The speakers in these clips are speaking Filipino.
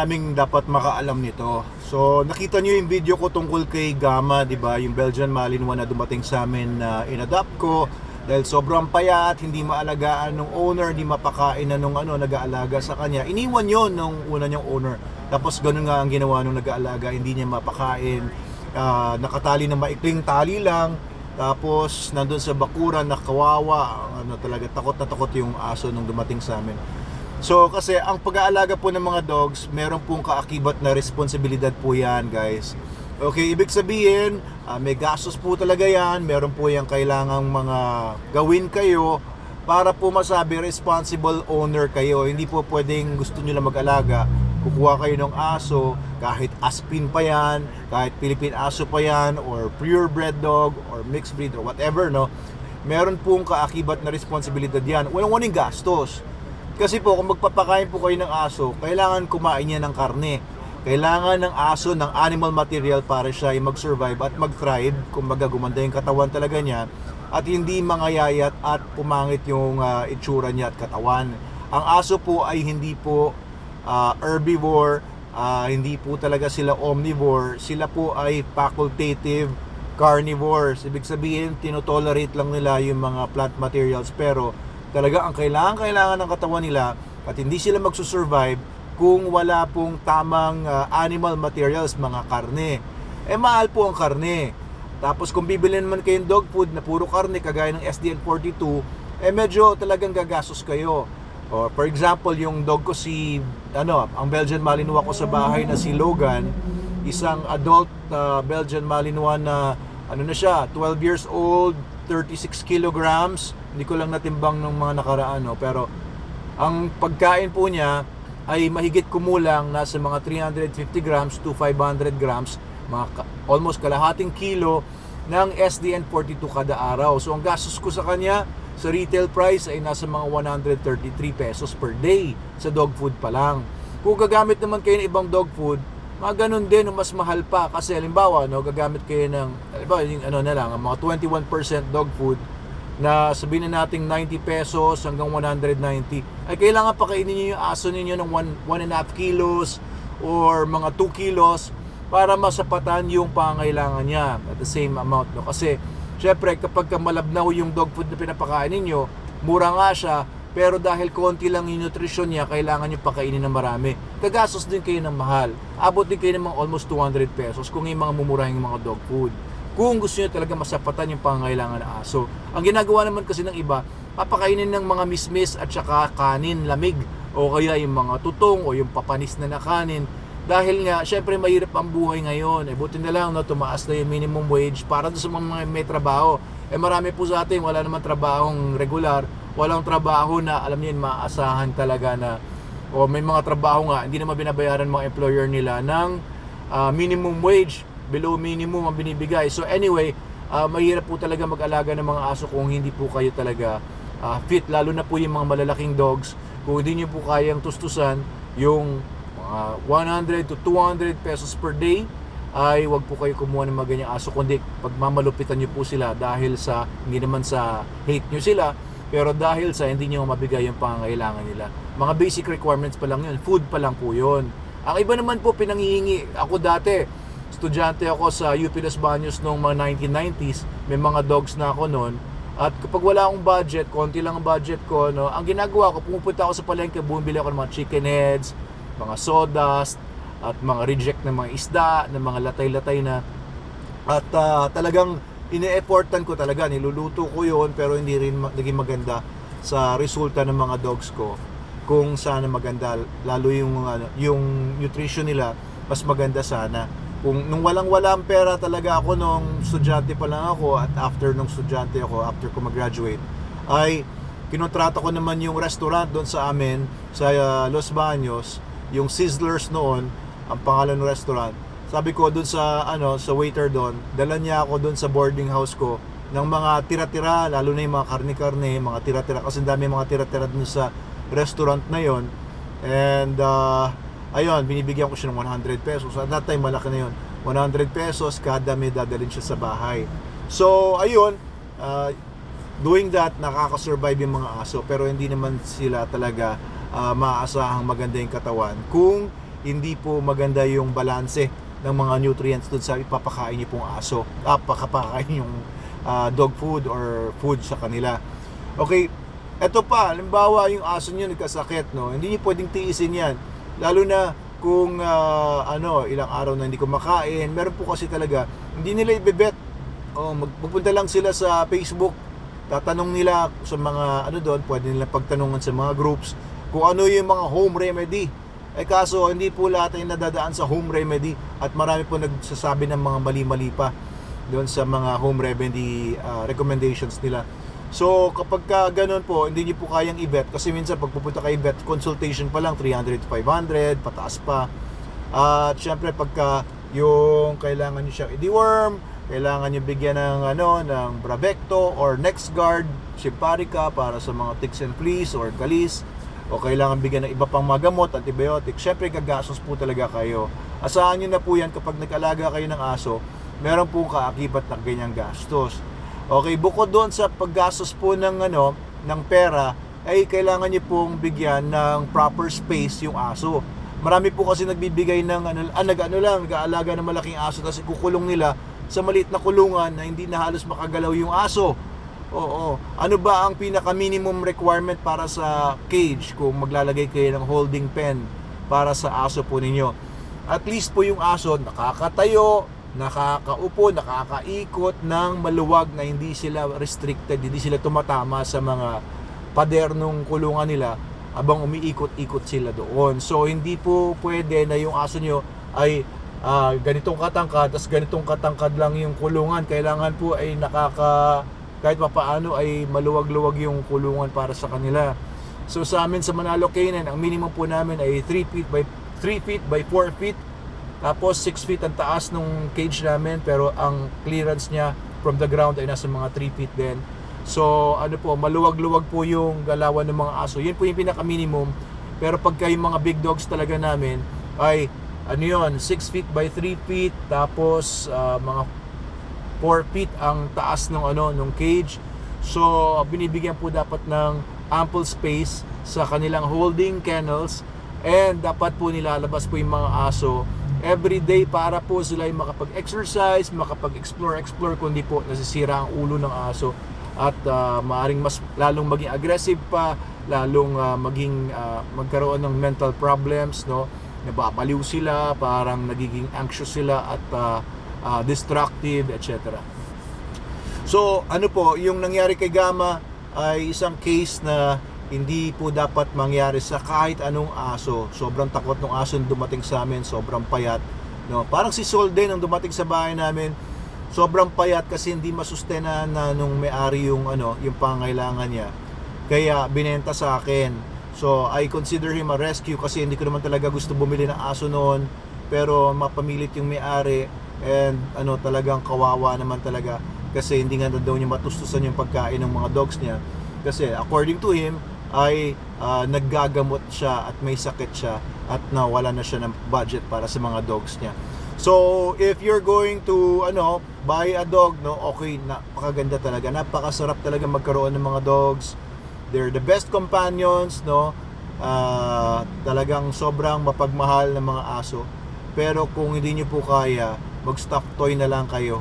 Naming dapat makaalam nito. So, nakita niyo yung video ko tungkol kay Gama, 'di ba? Yung Belgian Malinois na dumating sa amin na in-adopt ko dahil sobrang payat, hindi maalagaan ng owner, hindi mapakain na nung nag-aalaga sa kanya. Iniwan 'yon nung una niyang owner. Tapos ganun nga ang ginawa nung nag-aalaga, hindi niya mapakain. Nakatali na maikling tali lang. Tapos nandun sa bakuran na kawawa, talaga takot na takot yung aso nung dumating sa amin. So kasi ang pag-aalaga po ng mga dogs, meron pong kaakibat na responsibilidad po yan, guys. Okay, ibig sabihin, may gastos po talaga yan. Meron po yung kailangang mga gawin kayo para po masabi responsible owner kayo. Hindi po pwedeng gusto nyo lang mag-alaga, kukuha kayo ng aso, kahit Aspin pa yan, kahit Philippine aso pa yan, or purebred dog, or mixed breed, or whatever, no? Meron pong kaakibat na responsibilidad yan. Walang gastos. Kasi po, kung magpapakain po kayo ng aso, kailangan kumain niya ng karne. Kailangan ng aso ng animal material para siya ay mag-survive at mag-thrive. Kumbaga, gumanda yung katawan talaga niya at hindi mangayayat at pumangit yung itsura niya at katawan. Ang aso po ay hindi po herbivore, hindi po talaga sila omnivore. Sila po ay facultative carnivores. Ibig sabihin, tinotolerate lang nila yung mga plant materials, pero talaga ang kailangan ng katawan nila at hindi sila magsusurvive kung wala pong tamang animal materials, mga karne. Mahal po ang karne. Tapos kung bibili naman kayong dog food na puro karne kagaya ng SDN42, medyo talagang gagastos kayo. For example, yung dog ko ang Belgian Malinois ko sa bahay na si Logan, isang adult Belgian Malinois na na siya, 12 years old, 36 kilograms. Hindi ko lang natimbang ng mga nakaraan, pero ang pagkain po niya ay mahigit kumulang nasa mga 350 grams to 500 grams, almost kalahating kilo ng SDN42 kada araw. So ang gastos ko sa kanya sa retail price ay nasa mga 133 pesos per day sa dog food pa lang. Kung gagamit naman kayo ng ibang dog food, mga ganun din, mas mahal pa. Kasi halimbawa, gagamit kayo ng yung mga 21% dog food na sabihin na nating 90 pesos hanggang 190, ay kailangan pakainin niyo yung aso ninyo ng 1.5 kilos or mga 2 kilos para masapatan yung pangailangan niya at the same amount. Kasi syempre kapag malabnaw yung dog food na pinapakain ninyo, mura nga siya, pero dahil konti lang yung nutrition niya, kailangan nyo pakainin ng marami. Gagastos din kayo ng mahal. Abot din kayo ng mga almost 200 pesos kung yung mga mumurahing mga dog food. Kung gusto nyo talaga masapatan yung pangangailangan ng aso. Ang ginagawa naman kasi ng iba, papakainin ng mga mismis at saka kanin, lamig, o kaya yung mga tutong o yung papanis na kanin. Dahil nga, syempre mahirap ang buhay ngayon. Buti na lang, tumaas na yung minimum wage para sa mga may trabaho. Marami po sa atin, wala naman trabahong regular, walang trabaho na alam niyo maasahan talaga na, o may mga trabaho nga, hindi naman binabayaran mga employer nila ng minimum wage, below minimum ang binibigay. So anyway, mahirap po talaga mag-alaga ng mga aso kung hindi po kayo talaga fit, lalo na po yung mga malalaking dogs. Kung hindi niyo po kayang tustusan yung 100 to 200 pesos per day, ay wag po kayo kumuha ng mga ganyang aso, kundi pagmamalupitan nyo po sila dahil sa, hindi naman sa hate nyo sila, pero dahil sa hindi nyo mabigay yung pangangailangan nila. Mga basic requirements pa lang yun, food pa lang po yun. Ang iba naman po pinanghihingi. Ako dati, estudyante ako sa UP Los Baños noong mga 1990s, may mga dogs na ako noon, at kapag wala akong budget, konti lang ang budget ko, ang ginagawa ko, pumupunta ako sa palengke, bumibili ako ng mga chicken heads, mga sawdust, at mga reject ng mga isda, ng mga latay-latay na, at talagang ine-effortan ko talaga, niluluto ko yon, pero hindi rin naging maganda sa resulta ng mga dogs ko. Kung sana maganda, lalo yung nutrition nila, mas maganda sana. Kung nung walang-walang pera talaga ako nung estudyante pa lang ako, at after nung estudyante ako, after ko mag-graduate, ay kinontrata ko naman yung restaurant doon sa amin sa Los Baños, yung Sizzlers noon ang pangalan ng restaurant. Sabi ko doon sa sa waiter doon, dala niya ako doon sa boarding house ko ng mga tira-tira, lalo na yung mga karne-karne, mga tira-tira, kasi dami mga tira-tira doon sa restaurant na yon. And ayun, binibigyan ko siya ng 100 pesos. At that time, malaki na yun. 100 pesos kada may dadalhin siya sa bahay. So ayun, doing that, nakaka-survive yung mga aso, pero hindi naman sila talaga maaasahang maganda yung katawan kung hindi po maganda yung balanse ng mga nutrients doon sa ipapakain niyo pong aso, papakain yung dog food or food sa kanila. Okay, eto pa, halimbawa yung aso niyo nagkasakit, no, hindi niyo pwedeng tiisin yan, lalo na kung ilang araw na hindi kumakain. Meron po kasi talaga, hindi nila ibebet. Magpupunta lang sila sa Facebook, tatanong nila sa mga doon, pwede nila pagtanungan sa mga groups kung ano yung mga home remedy. Kaso hindi po lahat ay nadadaan sa home remedy, at marami po nagsasabi ng mga mali-mali pa doon sa mga home remedy recommendations nila. So kapag ganun po, hindi niyo po kayang i-vet, kasi minsan pag pupunta kay vet, consultation pa lang 300 to 500, pataas pa. At syempre pagka yung kailangan niyo siyang i-deworm, kailangan niyo bigyan ng Bravecto or NexGard, Simparica para sa mga ticks and fleas or galis, o kailangan bigyan ng iba pang mga gamot, antibiotic, syempre gagastos po talaga kayo. Asahan niyo na po yan, kapag nag-alaga kayo ng aso, meron po kaakibat ng ganyang gastos. Okay, bukod doon sa paggastos po ng pera, ay kailangan niyo pong bigyan ng proper space yung aso. Marami po kasi nagbibigay ng nag-aalaga ng malaking aso, kasi kukulong nila sa maliit na kulungan na hindi na halos makagalaw yung aso. Oo. Ano ba ang pinaka minimum requirement para sa cage kung maglalagay kayo ng holding pen para sa aso po ninyo? At least po yung aso nakakatayo, nakakaupo, nakakaikot ng maluwag, na hindi sila restricted, hindi sila tumatama sa mga pader nung kulungan nila abang umiikot-ikot sila doon. So hindi po pwede na yung aso nyo ay ganitong katangkad, tas ganitong katangkad lang yung kulungan. Kailangan po ay kahit papaano ay maluwag-luwag yung kulungan para sa kanila. So sa amin sa Manalo Canine, ang minimum po namin ay 3 feet by 4 feet. Tapos 6 feet ang taas ng cage namin, pero ang clearance niya from the ground ay nasa mga 3 feet din. So maluwag-luwag po yung galawan ng mga aso. Yun po yung pinaka-minimum. Pero pagka yung mga big dogs talaga namin ay 6 feet by 3 feet, tapos mga 4 feet ang taas ng cage. So binibigyan po dapat ng ample space sa kanilang holding kennels, and dapat po nilalabas po yung mga aso every day para po sila ay makapag-exercise, makapag-explore, kundi po nasisira ang ulo ng aso, at maaring mas lalong maging aggressive pa, lalong magkaroon ng mental problems, nababaliw sila, parang nagiging anxious sila at destructive, etc. So yung nangyari kay Gama ay isang case na hindi po dapat mangyari sa kahit anong aso. Sobrang takot ng aso na dumating sa amin, sobrang payat, parang si Sol din ang dumating sa bahay namin, sobrang payat kasi hindi masustenahan na nung may-ari yung pangailangan niya, kaya binenta sa akin. So I consider him a rescue, kasi hindi ko naman talaga gusto bumili ng aso noon, pero mapamilit yung may-ari, and talagang kawawa naman talaga, kasi hindi nga daw niya matustusan yung pagkain ng mga dogs niya, kasi according to him ay naggagamot siya at may sakit siya, at nawala na siya ng budget para sa mga dogs niya. So if you're going to buy a dog, okay, napakaganda talaga, napakasarap talaga magkaroon ng mga dogs. They're the best companions, talagang sobrang mapagmahal ng mga aso. Pero kung hindi niyo po kaya, mag-stuffed toy na lang kayo.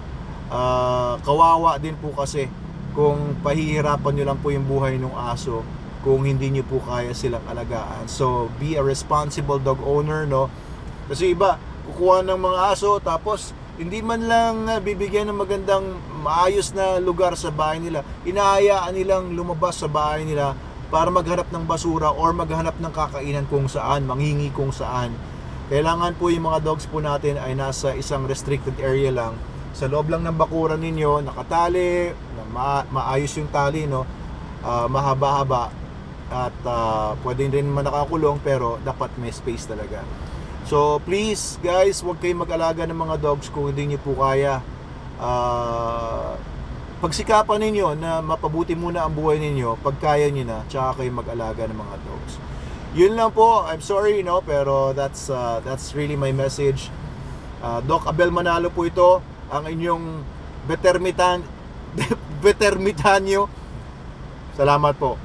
Kawawa din po kasi kung pahihirapan nyo lang po yung buhay ng aso kung hindi nyo po kaya silang alagaan. So be a responsible dog owner, kasi iba kukuha ng mga aso, tapos hindi man lang bibigyan ng magandang maayos na lugar sa bahay nila, inahayaan nilang lumabas sa bahay nila para maghanap ng basura or maghanap ng kakainan kung saan, manghingi kung saan. Kailangan po yung mga dogs po natin ay nasa isang restricted area lang, sa loob lang ng bakuran ninyo, nakatali, maayos yung tali, mahaba-haba, at pwede rin naman nakakulong, pero dapat may space talaga. So please guys, huwag kayong mag-alaga ng mga dogs kung hindi niyo po kaya. Pagsikapan ninyo na mapabuti muna ang buhay ninyo, pag kaya niyo na, tsaka kayo mag-alaga ng mga dogs. Yun lang po. I'm sorry, pero that's really my message. Doc Abel Manalo po ito, ang inyong vetermitanyo. Salamat po.